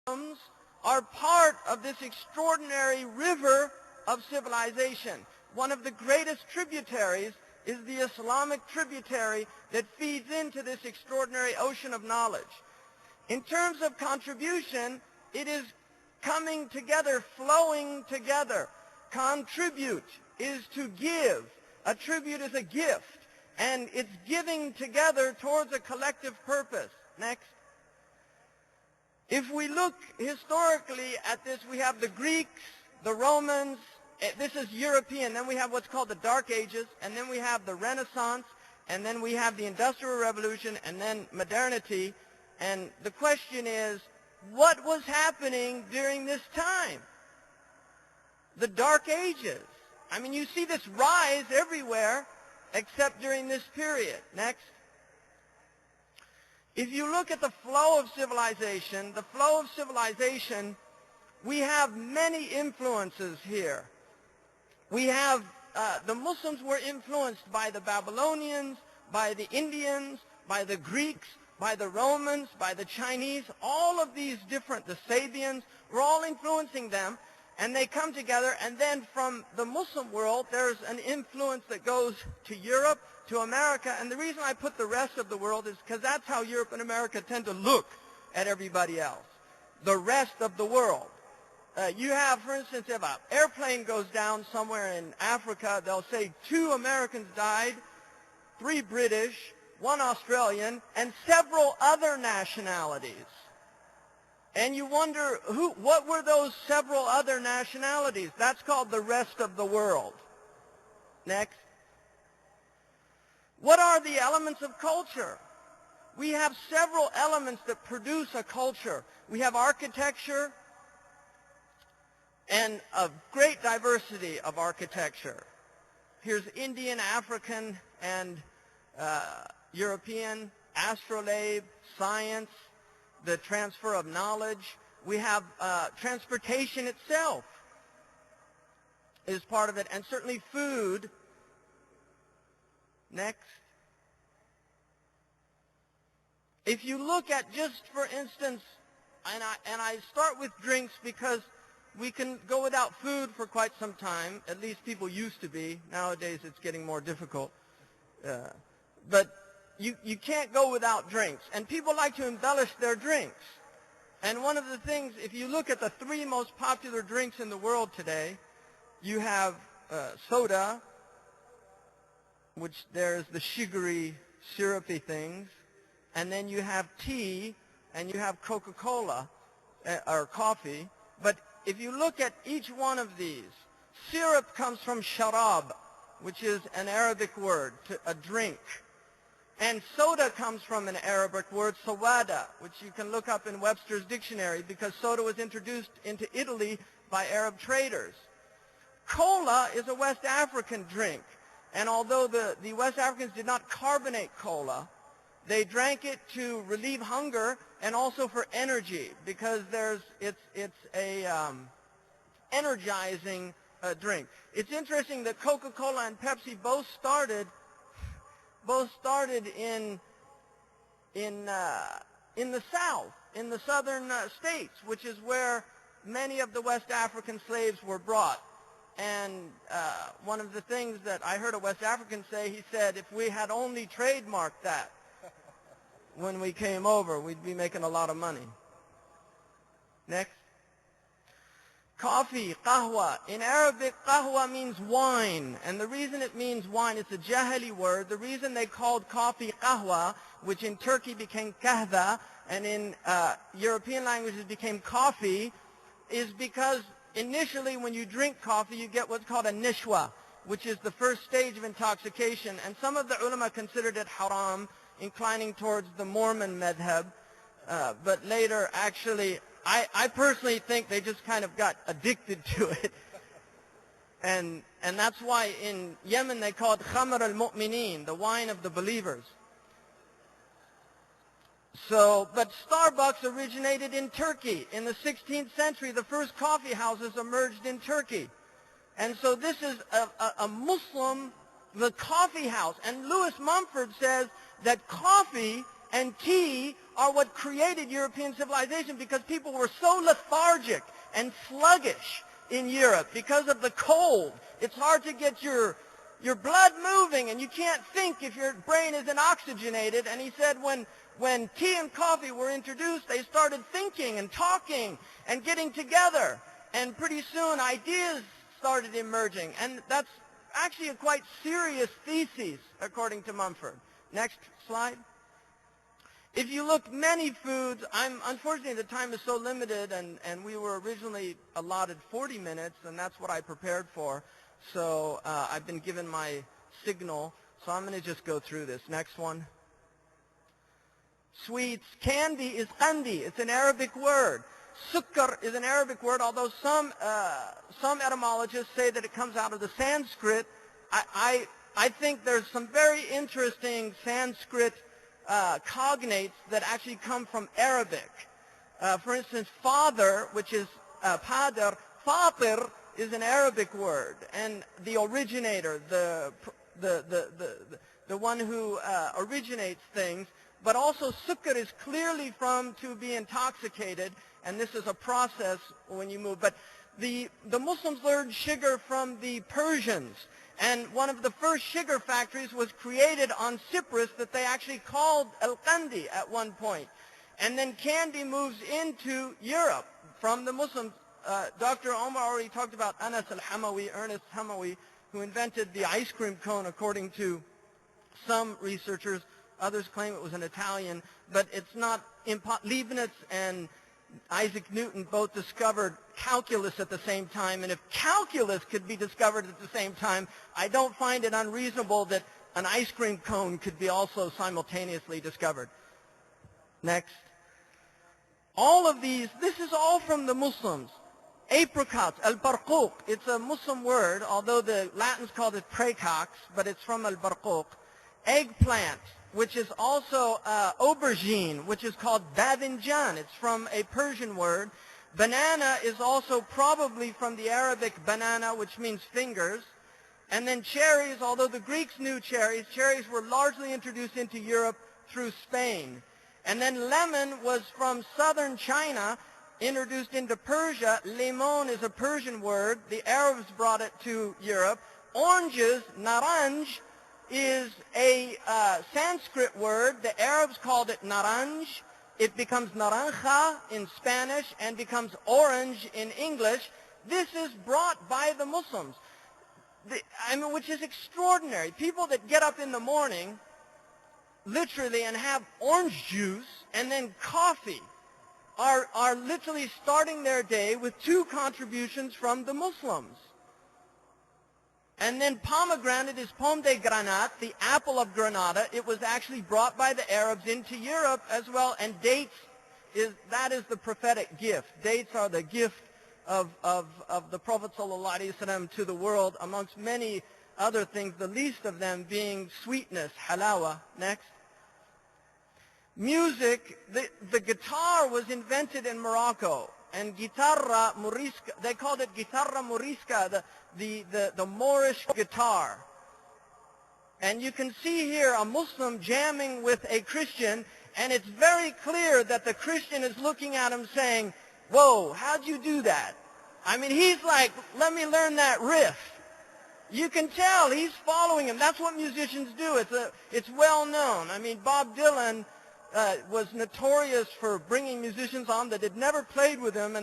Muslims are part of this extraordinary river of civilization. One of the greatest tributaries is the Islamic tributary that feeds into this extraordinary ocean of knowledge. In terms of contribution, it is coming together, flowing together. Contribute is to give. A tribute is a gift, and it's giving together towards a collective purpose. Next. If we look historically at this, we have the Greeks, the Romans. This is European. Then we have what's called the Dark Ages, and then we have the Renaissance, and then we have the Industrial Revolution, and then modernity. And the question is, what was happening during this time? The Dark Ages. I mean, you see this rise everywhere except during this period. Next. If you look at the flow of civilization, we have many influences here. We have, the Muslims were influenced by the Babylonians, by the Indians, by the Greeks, by the Romans, by the Chinese. All of these different, the Sabians, were all influencing them, and they come together, and then from the Muslim world, there's an influence that goes to Europe, to America, and the reason I put the rest of the world is because that's how Europe and America tend to look at everybody else. The rest of the world. You have, for instance, if an airplane goes down somewhere in Africa, they'll say 2 Americans died, 3 British, 1 Australian, and several other nationalities. And you wonder, what were those several other nationalities? That's called the rest of the world. Next. What are the elements of culture? We have several elements that produce a culture. We have architecture and a great diversity of architecture. Here's Indian, African, and European, astrolabe, science, the transfer of knowledge. We have transportation itself is part of it, and certainly food. Next. If you look at, just for instance, and I start with drinks because we can go without food for quite some time. At least people used to be. Nowadays it's getting more difficult. But you can't go without drinks. And people like to embellish their drinks. And one of the things, if you look at the 3 most popular drinks in the world today, you have soda, which there's the sugary, syrupy things, and then you have tea, and you have Coca-Cola, or coffee. But if you look at each one of these, syrup comes from sharab, which is an Arabic word, a drink. And soda comes from an Arabic word, sawada, which you can look up in Webster's dictionary, because soda was introduced into Italy by Arab traders. Cola is a West African drink. And although the West Africans did not carbonate cola, they drank it to relieve hunger and also for energy, because it's a energizing drink. It's interesting that Coca-Cola and Pepsi both started in the South, in the southern states, which is where many of the West African slaves were brought. And one of the things that I heard a West African say, he said, if we had only trademarked that when we came over, we'd be making a lot of money. Next. Coffee, qahwa. In Arabic, qahwa means wine. And the reason it means wine, it's a Jahili word. The reason they called coffee qahwa, which in Turkey became kahva, and in European languages became coffee, is because initially, when you drink coffee, you get what's called a nishwa, which is the first stage of intoxication. And some of the ulama considered it haram, inclining towards the Mormon madhab. But later, actually, I personally think they just kind of got addicted to it. And that's why in Yemen they call it khamr al-mu'mineen, the wine of the believers. But Starbucks originated in Turkey. In the 16th century, the first coffee houses emerged in Turkey. And so this is a Muslim, the coffee house. And Lewis Mumford says that coffee and tea are what created European civilization, because people were so lethargic and sluggish in Europe because of the cold. It's hard to get your blood moving, and you can't think if your brain isn't oxygenated. And he said when tea and coffee were introduced, they started thinking and talking and getting together. And pretty soon ideas started emerging. And that's actually a quite serious thesis, according to Mumford. Next slide. If you look, many foods, unfortunately the time is so limited, and we were originally allotted 40 minutes, and that's what I prepared for. So I've been given my signal, so I'm going to just go through this. Next one. Sweets. Candy is kandi. It's an Arabic word. Sukkar is an Arabic word, although some etymologists say that it comes out of the Sanskrit. I think there's some very interesting Sanskrit cognates that actually come from Arabic. For instance, father, which is padr, fatir is an Arabic word, and the originator, the one who originates things. But also sukkar is clearly from to be intoxicated, and this is a process when you move. But the Muslims learned sugar from the Persians, and one of the first sugar factories was created on Cyprus that they actually called al-Qandi at one point. And then candy moves into Europe from the Muslims. Dr. Omar already talked about Anas al-Hamawi, Ernest Hamawi, who invented the ice cream cone, according to some researchers. Others claim it was an Italian, but it's not. Leibniz and Isaac Newton both discovered calculus at the same time, and if calculus could be discovered at the same time, I don't find it unreasonable that an ice cream cone could be also simultaneously discovered. Next. All of these, this is all from the Muslims. Apricots, al-barquq, it's a Muslim word, although the Latins called it praecox, but it's from al-barquq. Eggplant, which is also aubergine, which is called badinjan. It's from a Persian word. Banana is also probably from the Arabic banana, which means fingers. And then cherries, although the Greeks knew cherries were largely introduced into Europe through Spain. And then lemon was from southern China, introduced into Persia. Limon is a Persian word. The Arabs brought it to Europe. Oranges, naranj, is a Sanskrit word. The Arabs called it naranj. It becomes naranja in Spanish and becomes orange in English. This is brought by the Muslims, which is extraordinary. People that get up in the morning, literally, and have orange juice and then coffee are literally starting their day with two contributions from the Muslims. And then pomegranate is pomme de granat, the apple of Granada. It was actually brought by the Arabs into Europe as well. And dates, that is the prophetic gift. Dates are the gift of the Prophet ﷺ to the world, amongst many other things, the least of them being sweetness, halawa. Next. Music, the guitar was invented in Morocco. And guitarra morisca, they called it guitarra morisca, the Moorish guitar. And you can see here a Muslim jamming with a Christian, and it's very clear that the Christian is looking at him saying, whoa, how'd you do that? I mean, he's like, let me learn that riff. You can tell he's following him. That's what musicians do. It's well known. I mean, Bob Dylan was notorious for bringing musicians on that had never played with him, and